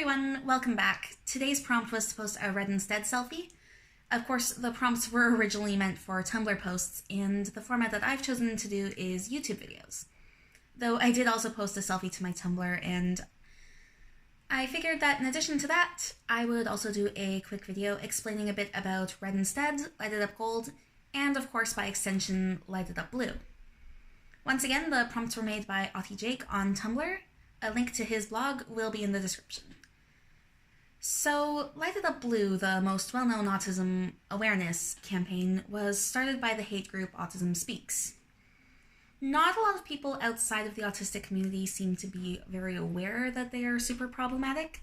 everyone, welcome back. Today's prompt was to post a read instead selfie. Of course, the prompts were originally meant for Tumblr posts, and the format that I've chosen to do is YouTube videos. Though I did also post a selfie to my Tumblr, and I figured that in addition to that, I would also do a quick video explaining a bit about Red Instead, Lighted Up Gold, and of course by extension, Lighted Up Blue. Once again, the prompts were made by Autie-Jake on Tumblr. A link to his blog will be in the description. So, Lighted Up Blue, the most well-known autism awareness campaign, was started by the hate group Autism Speaks. Not a lot of people outside of the autistic community seem to be very aware that they are super problematic.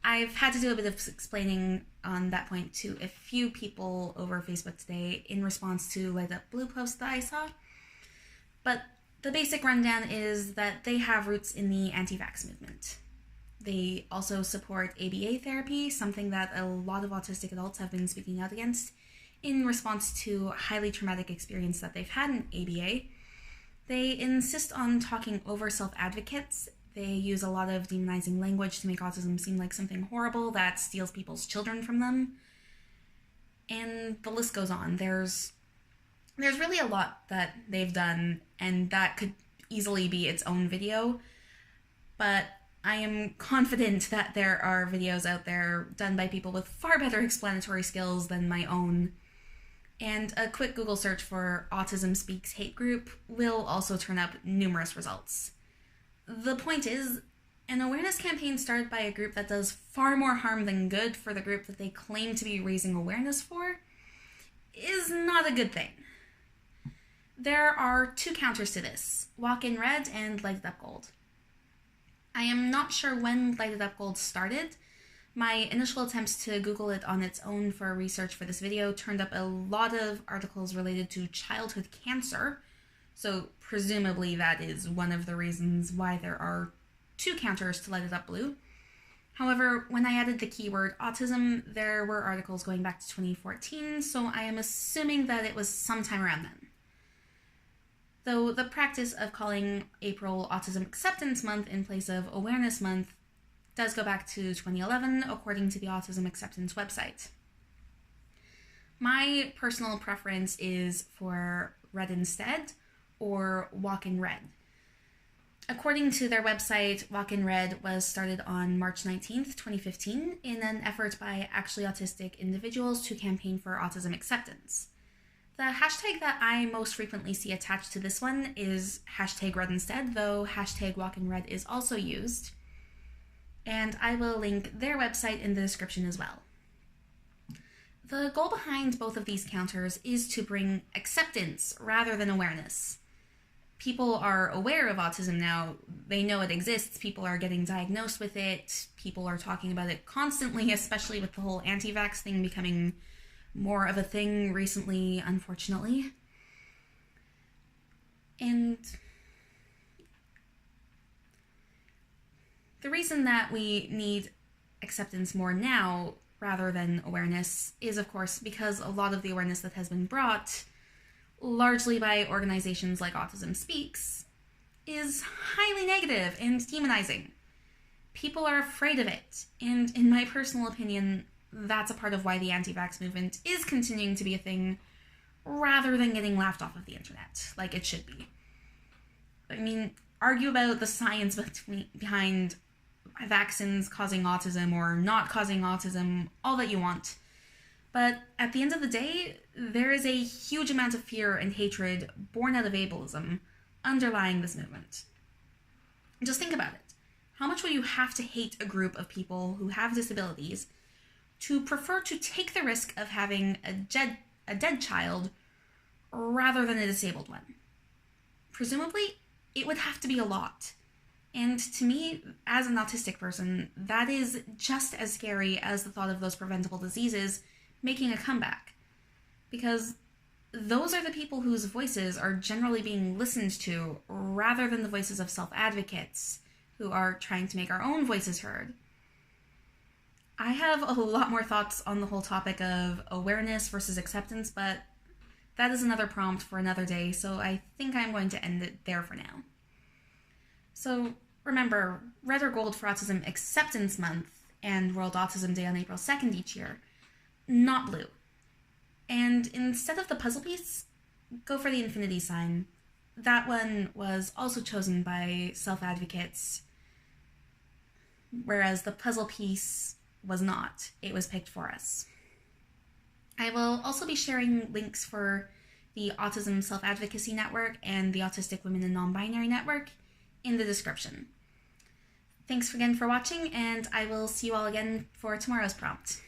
I've had to do a bit of explaining on that point to a few people over Facebook today in response to Lighted Up Blue posts that I saw. But the basic rundown is that they have roots in the anti-vax movement. They also support ABA therapy, something that a lot of autistic adults have been speaking out against in response to highly traumatic experience that they've had in ABA. They insist on talking over self-advocates. They use a lot of demonizing language to make autism seem like something horrible that steals people's children from them. And the list goes on. There's really a lot that they've done, and that could easily be its own video, but I am confident that there are videos out there done by people with far better explanatory skills than my own, and a quick Google search for Autism Speaks hate group will also turn up numerous results. The point is, an awareness campaign started by a group that does far more harm than good for the group that they claim to be raising awareness for is not a good thing. There are two counters to this, Walk in Red and Lighted Up Gold. I am not sure when Lighted Up Gold started. My initial attempts to Google it on its own for research for this video turned up a lot of articles related to childhood cancer, so presumably that is one of the reasons why there are two counters to Lighted Up Blue. However, when I added the keyword autism, there were articles going back to 2014, so I am assuming that it was sometime around then. Though the practice of calling April Autism Acceptance Month in place of Awareness Month does go back to 2011, according to the Autism Acceptance website. My personal preference is for Red Instead or Walk in Red. According to their website, Walk in Red was started on March 19th, 2015, in an effort by actually autistic individuals to campaign for autism acceptance. The hashtag that I most frequently see attached to this one is hashtag Red Instead, though hashtag Walk in Red is also used. And I will link their website in the description as well. The goal behind both of these counters is to bring acceptance rather than awareness. People are aware of autism now. They know it exists. People are getting diagnosed with it. People are talking about it constantly, especially with the whole anti-vax thing becoming more of a thing recently, unfortunately. And the reason that we need acceptance more now rather than awareness is, of course, because a lot of the awareness that has been brought, largely by organizations like Autism Speaks, is highly negative and demonizing. People are afraid of it, and in my personal opinion, that's a part of why the anti-vax movement is continuing to be a thing rather than getting laughed off of the internet, like it should be. I mean, argue about the science behind vaccines causing autism or not causing autism, all that you want. But at the end of the day, there is a huge amount of fear and hatred born out of ableism underlying this movement. Just think about it. How much would you have to hate a group of people who have disabilities to prefer to take the risk of having a dead child rather than a disabled one? Presumably, it would have to be a lot. And to me, as an autistic person, that is just as scary as the thought of those preventable diseases making a comeback. Because those are the people whose voices are generally being listened to rather than the voices of self-advocates who are trying to make our own voices heard. I have a lot more thoughts on the whole topic of awareness versus acceptance, but that is another prompt for another day, so I think I'm going to end it there for now. So remember, Red or Gold for Autism Acceptance Month and World Autism Day on April 2nd each year, not blue. And instead of the puzzle piece, go for the infinity sign. That one was also chosen by self-advocates, whereas the puzzle piece was not. It was picked for us. I will also be sharing links for the Autism Self-Advocacy Network and the Autistic Women and Non-Binary Network in the description. Thanks again for watching, and I will see you all again for tomorrow's prompt.